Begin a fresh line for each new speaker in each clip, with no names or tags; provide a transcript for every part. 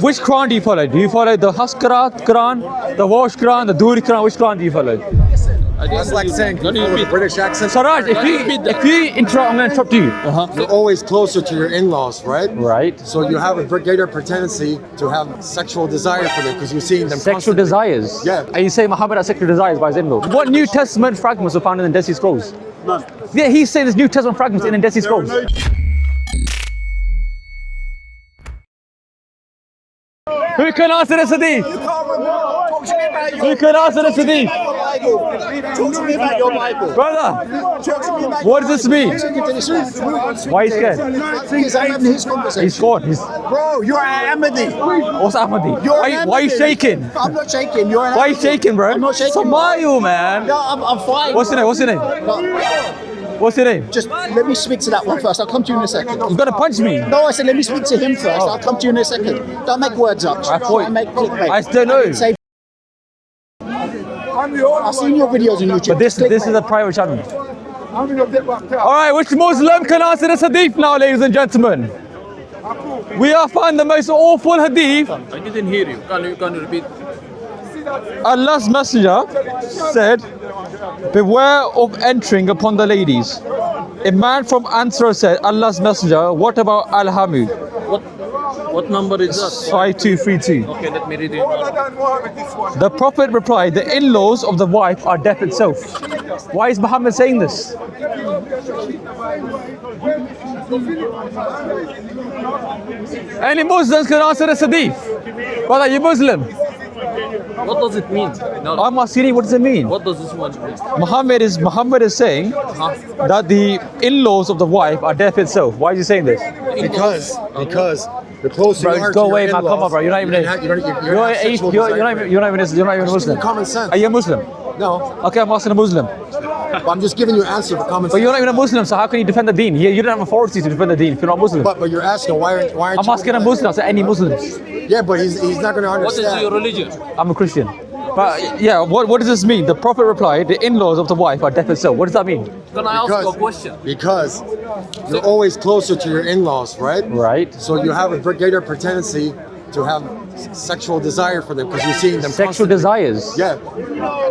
Which Quran do you follow? Do you follow the Quran, the Wash Quran, the Duri Quran? Which Quran do you follow?
That's like saying people with a British accent.
Saraj, if you interrupt, I'm going to interrupt you.
You're always closer to your in-laws, right?
Right.
So you have a greater tendency to have sexual desire for them because you're seeing them
Sexual
constantly.
desires?
Yeah.
And you say Muhammad has sexual desires by his in-laws. What New Testament fragments were found in the Dead Sea Scrolls?
None.
Yeah, he's saying there's New Testament fragments in the Dead Sea Scrolls. Who can answer this hadith? Who can answer this hadith?
Talk to me about your Bible.
Brother,
Talk to me about
what does this mean? Why are you scared?
Because I'm having his conversation.
He's scored.
Bro, you're an Ahmadi.
What's Ahmadi?
You're
Why
an
are you
Ahmadi.
shaking?
I'm not shaking. You're an
Why are you
Ahmadi.
shaking, bro?
I'm not shaking.
Smile, man.
No, I'm fine.
What's your name? What's your name? What's your name?
Just let me speak to that one first. I'll come to you in a second.
You're gonna punch me.
No, I said let me speak to him first. I'll come to you in a second. Don't make words up.
I thought-
Don't make clickbait.
I still know.
didn't say- I've seen your videos on YouTube.
But this is a private channel. Alright, which Muslim can answer this hadith now, ladies and gentlemen? We have found the most awful hadith.
I didn't hear you. Can you repeat?
Allah's messenger said, beware of entering upon the ladies. A man from Ansar said, Allah's messenger, what about Al-Hamu?
What number is that?
5232.
Okay, let me read it.
The Prophet replied, the in-laws of the wife are death itself. Why is Muhammad saying this? Any Muslims can answer this hadith? Brother, you Muslim?
What does it mean? No,
I'm asking you, what does it mean?
what does this one mean?
Muhammad is saying that the in-laws of the wife are death itself. Why is he saying this?
Because the closer you
Bro,
are
go
to
away,
your
man.
in-laws,
Come on, bro. You're not even you're not even a Muslim. Are you a Muslim?
No,
Okay, I'm asking a Muslim.
but I'm just giving you an answer for common
But
sense.
you're not even a Muslim, so how can you defend the deen? You don't have authority to defend the deen if you're not Muslim.
But you're asking why aren't
I'm
you?
asking a Muslim, so any Muslims.
Yeah, but he's not going to
What is
understand.
your religion?
I'm a Christian. But yeah, what does this mean? The Prophet replied, the in-laws of the wife are death itself. What does that mean?
Can I ask you a question?
Because you're always closer to your in-laws, right?
Right.
So you have a greater tendency to have sexual desire for them because you're seeing them
Sexual
constantly.
desires.
Yeah.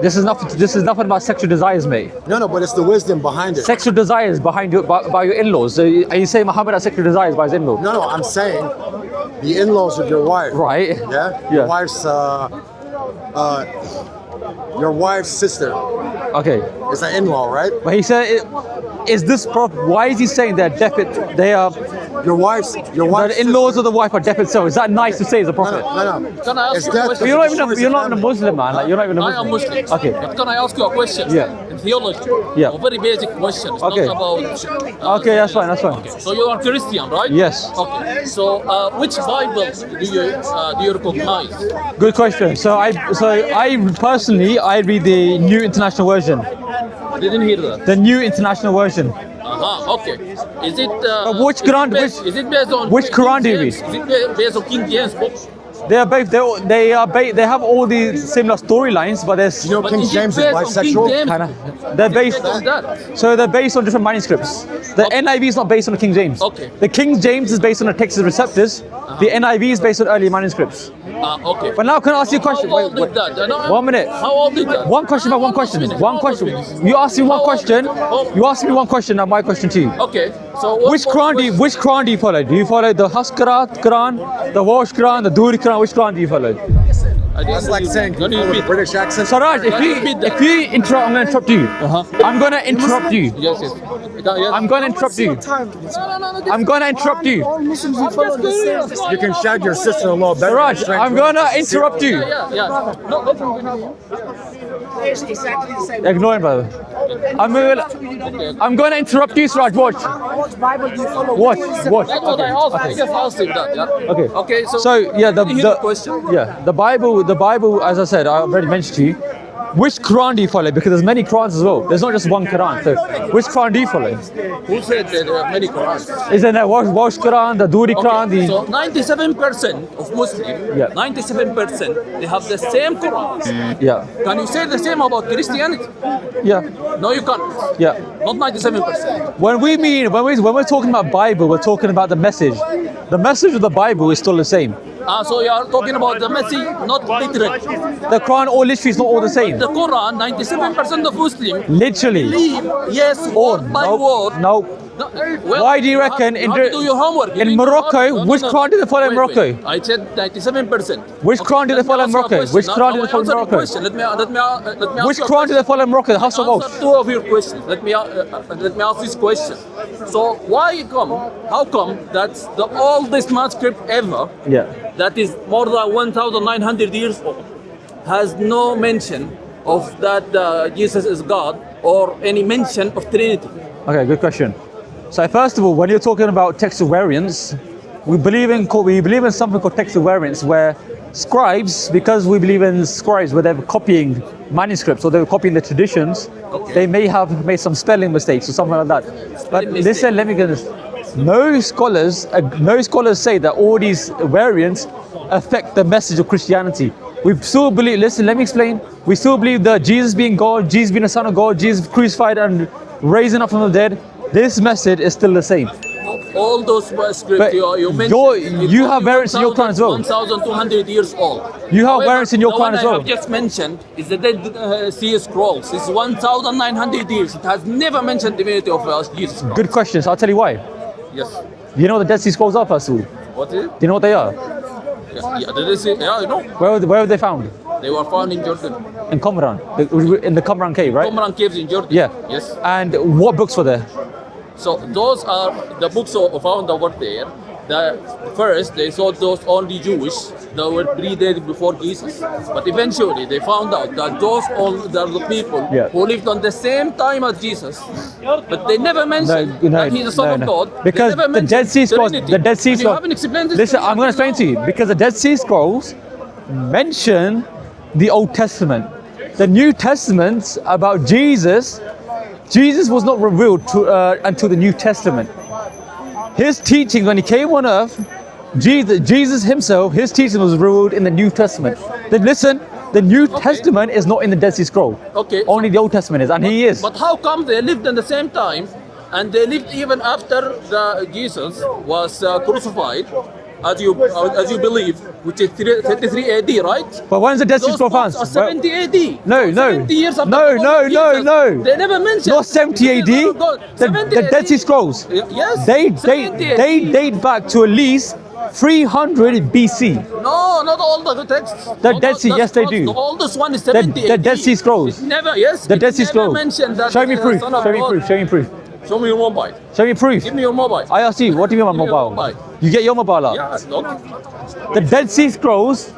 This is nothing about sexual desires, mate.
No, but it's the wisdom behind it.
Sexual desires behind you by your in-laws. So are you saying Muhammad has sexual desires by his in-laws?
No, I'm saying the in-laws of your wife.
Right.
Yeah.
Yeah.
Your wife's sister
Okay.
is an in-law, right?
But he said, is this why is he saying that they are
Your wife's
the in-laws of the wife are death itself? Is that nice to say as a prophet?
No.
Can I ask
It's
you a
death
question?
But you're not
destroys the
even a
family.
Muslim, man. Like, you're not even a
I
Muslim.
am Muslim.
Okay.
But can I ask you a question?
Yeah.
In theology.
Yeah.
A very basic question. It's
Okay.
not about.
Okay, that's fine. That's fine.
Okay. So you are Christian, right?
Yes.
Okay. So which Bible do you recognize?
Good question. So I personally read the New International Version.
I didn't hear that.
The New International Version.
Okay. Is it?
Which Quran?
Is it based on?
Which Quran do you
James? Is it based on King James book?
They are both. They have all these similar storylines, but there's
You know,
But
King
is it
James is
based on
bisexual.
King James?
kinda. They're based.
on that.
So they're based on different manuscripts. The NIV is not based on the King James.
Okay.
The King James is based on the Textus Receptus. The NIV is based on early manuscripts.
Okay.
But now can I ask you a question?
How old
Wait,
is that? No,
1 minute.
How old is that?
One question about one question. One question. You asked me one question. You asked me one question. Now my question to you.
Okay. So
Which Quran do you follow? Do you follow the Quran, the Wash Quran, the Duri Quran? Which Quran do you follow?
That's like saying people with a British accent.
Saraj, if you interrupt, I'm going to interrupt you. I'm going to interrupt you.
Yes.
I'm going to interrupt you. I'm going to interrupt you.
You can shag your sister-in-law better.
Saraj, I'm going to interrupt you.
Yeah. No,
Ignore him, brother. I'm going to interrupt you, Saraj. Watch. Watch.
That's what I asked. I just asked him that. Yeah.
Okay.
Okay.
So yeah,
Did you hear the question?
the Bible, as I said, I already mentioned to you. Which Quran do you follow? Because there's many Qurans as well. There's not just one Quran. So which Quran do you follow?
Who said that there are many Qurans?
Is it the Wash Quran, the Duri Quran,
Okay, so 97% of Muslims,
Yeah.
97%, they have the same Quran.
Yeah,
Can you say the same about Christianity?
yeah,
No, you can't.
yeah.
Not 97%.
When we're talking about Bible, we're talking about the message. The message of the Bible is still the same.
So you are talking about the message, not literally.
The Quran or literally is not all the same.
The Quran, 97% of Muslims
Literally.
believe, yes, word by word.
No.
Well,
Why do you reckon
you have to do your homework. You
in
need to
Morocco,
know-
which Quran did they follow in
Wait,
Morocco?
wait. I said 97%.
Which Quran did they follow in Morocco? Which Quran did they follow in Morocco?
Let me ask
Which
you a
Quran did they follow in Morocco? The House of
Answer
Oath.
two of your questions. Let me ask this question. So how come that's the oldest manuscript ever,
Yeah.
that is more than 1,900 years old, has no mention of that Jesus is God or any mention of Trinity?
Okay, good question. So first of all, when you're talking about textual variants, we believe in something called textual variants, where scribes, because we believe in scribes, where they're copying manuscripts or they're copying the traditions, they may have made some spelling mistakes or something like that. But listen, let me get this. No scholars say that all these variants affect the message of Christianity. We still believe. Listen, let me explain. We still believe that Jesus being God, Jesus being the Son of God, Jesus crucified and raising up from the dead. This message is still the same.
All those
But
scripts you mentioned,
you have variants in your Quran as well.
1,200 years old.
You have variants in your
the
Quran
one
as well.
I have just mentioned is the Dead Sea Scrolls. It's 1,900 years. It has never mentioned the divinity of Jesus Christ.
Good questions. I'll tell you why.
Yes.
Do you know what the Dead Sea Scrolls are, first of all? Do
What is it?
you know what they are?
Yeah, the Dead Sea. Yeah, I know.
Where were they found?
They were found in Jordan.
In Qumran. In the Qumran cave, right?
Qumran caves in Jordan.
Yeah.
Yes.
And what books were there?
So those are the books found over there. First, they thought those only Jewish that were predated before Jesus. But eventually, they found out that those are the people who lived on the same time as Jesus. But they never mentioned that he's the Son of God.
Because
they never
the Dead Sea Scrolls,
Trinity.
the Dead Sea
And you
Scrolls.
haven't explained this.
Listen,
to me
I'm going to
until
explain to you. Because the Dead Sea Scrolls mention the Old Testament. The New Testament's about Jesus. Jesus was not revealed until the New Testament. His teaching, when he came on earth, Jesus himself, his teaching was revealed in the New Testament. Then listen, the New Testament is not in the Dead Sea Scroll.
Okay.
Only the Old Testament is, and he is.
But how come they lived at the same time, and they lived even after Jesus was crucified, as you believe, which is 33 AD, right?
But when's the Dead Sea
Those
Scroll found?
books are 70 AD.
No, no.
70 years after
No,
the
no,
birth of
no,
Jesus.
no.
They never mentioned.
Not 70 AD. The Dead Sea Scrolls.
Yes.
They
70 AD.
date back to at least 300 BC.
No, not all the texts.
The
Not
Dead
all
Sea,
the
yes, they
scrolls.
do.
The oldest one is 70
The
AD.
Dead Sea Scrolls.
It never, yes.
The
it
Dead Sea
never
Scrolls.
mentioned that
Show me
the
proof.
Son of
Show me
God.
proof. Show me proof.
Show me your mobile.
Show me proof.
Give me your mobile.
I asked you, what do you mean by
Give me your
mobile?
mobile.
You get your mobile out.
Yeah, look.
The Dead Sea Scrolls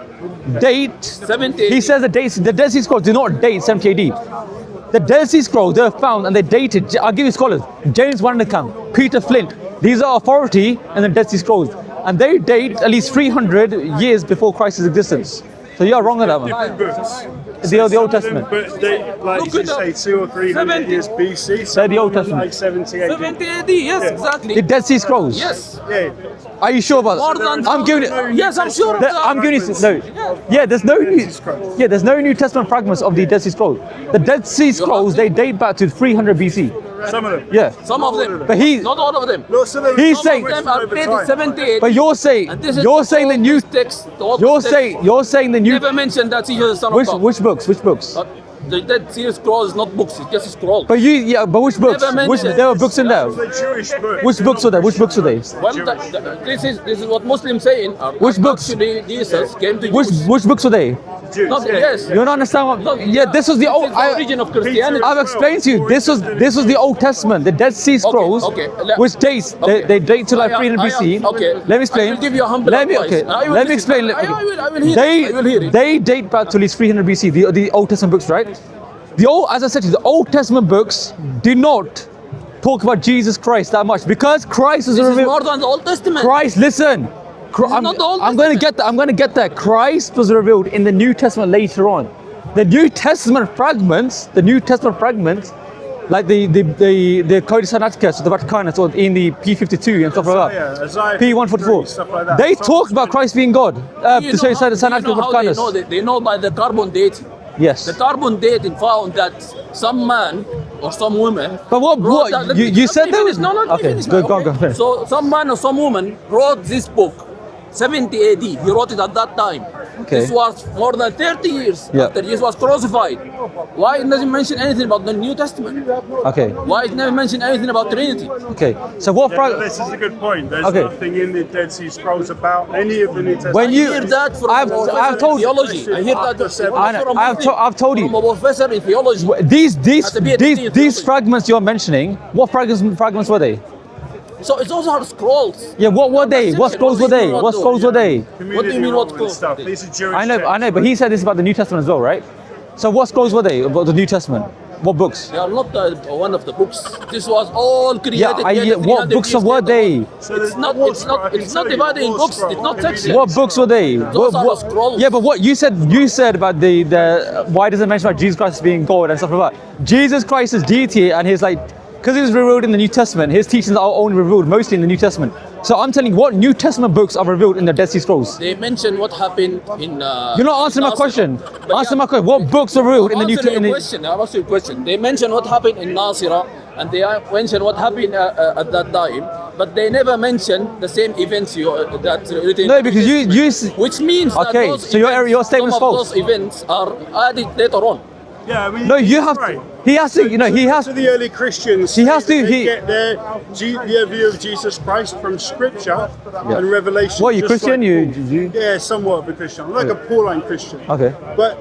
date.
70 AD.
He says the Dead Sea Scrolls do not date 70 AD. The Dead Sea Scrolls, they were found and they dated. I'll give you scholars. James Vanderkamp, Peter Flint. These are authority in the Dead Sea Scrolls. And they date at least 300 years before Christ's existence. So you're wrong on that one.
Books.
The Old Testament.
But they, like
Look
you
it up.
say, 200 or 300
70.
years BC.
They're the Old
some
Testament.
like 70 AD.
70 AD, yes,
Yeah.
exactly.
The Dead Sea Scrolls.
Yes.
Yeah.
Are you sure about
More
that?
than
I'm giving it.
Yes, I'm sure of
That-
that.
I'm giving you no. Yeah, there's no New. Yeah, there's no New Testament fragments of the Dead Sea Scrolls. The Dead Sea Scrolls they date back to 300 BC.
Some of them.
Yeah,
Some of them.
but he.
Not all of them.
No, some of them.
He's
some
saying-
of
Them are
over
dated
time.
70 AD.
But you're saying
And this is
you're saying the
all
new.
these texts, all these texts
You're saying the new.
never mentioned that he is the Son of God.
Which books? Which books?
The Dead Sea Scrolls is not books, it's just a scroll.
But which books?
Never
Which
mentioned.
there were books in there.
The Jewish book.
Which books were there? Which books were they?
Well, this is what Muslims saying.
Which books?
Actually, Jesus came to
Which books were they?
Jews.
Not,
yeah.
yes.
You don't understand what?
No,
Yeah, this was the
This
old.
is the origin of Christianity.
I've explained to you. This was the Old Testament, the Dead Sea Scrolls,
okay.
which dates
Okay.
they date to like
I am-
300 BC.
okay.
Let me explain.
I will give you a humble
Let me
advice.
okay.
I will
Let me
listen.
explain.
I will hear it. I will hear it.
They date back to at least 300 BC. The Old Testament books, right? As I said to you, the Old Testament books do not talk about Jesus Christ that much because Christ was
This is
revealed.
more than the Old Testament.
Christ, listen. I'm,
not the Old
I'm going to
Testament.
get that. I'm going to get that. Christ was revealed in the New Testament later on. The New Testament fragments, like the Codex Sinaiticus, the Vaticanus, or in the P52 and stuff like that.
Isaiah
P144.
stuff like that.
They talk about Christ being God.
You
The
know how-
Sinaiticus,
you know how they know?
Vaticanus.
They know by the carbon dating.
Yes.
The carbon dating found that some man or some woman.
But what
wrote that- let
you
me
said there
finish.
was
No, let me
okay.
finish
Go,
now,
go,
okay?
go. Finish.
So some man or some woman wrote this book 70 AD. He wrote it at that time.
Okay.
This was more than 30 years
Yeah.
after Jesus was crucified. Why it doesn't mention anything about the New Testament?
Okay.
Why it never mention anything about Trinity?
Okay. So what
Yeah, but
fragment?
this is a good point. There's
Okay.
nothing in the Dead Sea Scrolls about any of the New Testament.
When
I
you-
hear that from
I've
a professor
I've told-
in theology. I hear that
I know, I've told you.
from a professor in theology.
These
Has to be a
these
theology.
fragments you're mentioning, what fragments were they?
So it's also our scrolls.
Yeah, what were they? What scrolls were they? What scrolls were they?
What do you mean, what
Community
scrolls?
stuff. These are Jewish
I know,
texts.
but he said this about the New Testament as well, right? So what scrolls were they about the New Testament? What books?
They are not one of the books. This was all created.
What books were they?
It's not divided in books. It's not sections.
What books were they?
Those are the scrolls.
Yeah, but what you said about the why does it mention about Jesus Christ being God and stuff like that? Jesus Christ is deity, and he's like, because he was revealed in the New Testament, his teachings are only revealed mostly in the New Testament. So I'm telling you, what New Testament books are revealed in the Dead Sea Scrolls?
They mention what happened in.
You're not answering my question. Answer my question. What books are revealed in the New Testament?
Question. I'm asking you a question. They mention what happened in Nasira, and they mention what happened at that time, but they never mention the same events that's written.
No, because you
which means that
Okay,
those
so your
events,
statement's
some of
false.
those events are added later on.
Yeah, I mean,
No, you have
right.
he has to, he has
So the early Christians,
He has to-
they
he-
get their view of Jesus Christ from Scripture and Revelation.
What, you
just
Christian?
like Paul.
You
Yeah, somewhat of a Christian. I'm like a Pauline Christian.
Okay.
But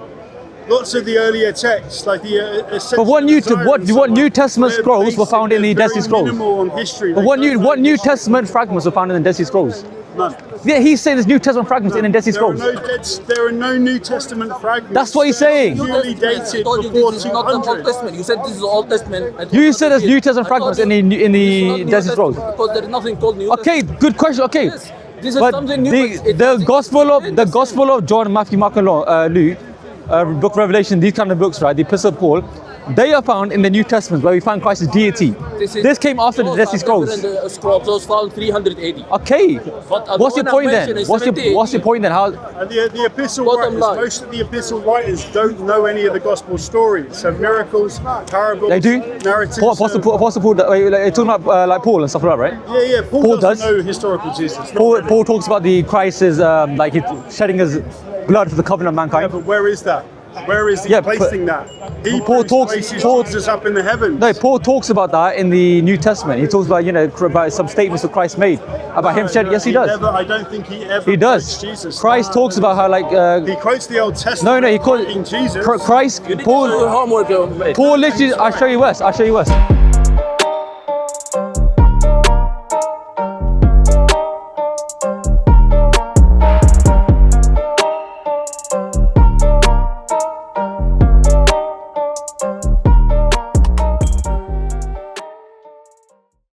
lots of the earlier texts, like the
But what New Testament scrolls were found in the Dead Sea Scrolls?
Minimal on history.
But
They
what
don't know
New
history.
Testament fragments were found in the Dead Sea Scrolls?
None.
Yeah, he's saying there's New Testament fragments in the Dead Sea Scrolls.
There are no New Testament fragments.
That's what he's saying.
They're
New
Purely
Testament. I
dated
told you
before
this is not the Old
200.
Testament. You said this is the Old Testament.
You said there's New Testament fragments in the Dead Sea Scrolls.
Because there is nothing called New
Okay,
Testament.
good question. Okay,
Yes, this is
but
something new.
the Gospel of John, Matthew, Mark, and Luke, Book of Revelation, these kind of books, right? The Epistle of Paul, they are found in the New Testament where we find Christ's deity. This came after the Dead Sea Scrolls.
Those found 300 AD.
Okay,
But
what's your
the one
point
I
then?
mentioned is
What's
70
your point then? How?
And the epistle
Bottom
writers,
line.
most of the epistle writers don't know any of the gospel stories. So miracles, parables,
They do.
narratives.
Apostle Paul, like, talking about like Paul and stuff like that, right?
Yeah. Paul
Paul
doesn't
does.
know historical Jesus. Not
Paul,
really.
Paul talks about the Christ is like he's shedding his blood for the covenant of
Yeah,
mankind.
but where is that? Where is he
Yeah,
placing that? He
Paul talks-
places
Paul-
Jesus up in the heavens.
No, Paul talks about that in the New Testament. He talks about about some statements that Christ made about him shedding. Yes, he does.
I don't think he ever
He
quotes
does.
Jesus.
Christ talks about how like
He quotes the Old Testament.
no, he calls
quoting Jesus.
Christ.
You did
Paul
your homework, mate.
literally. I'll show you West.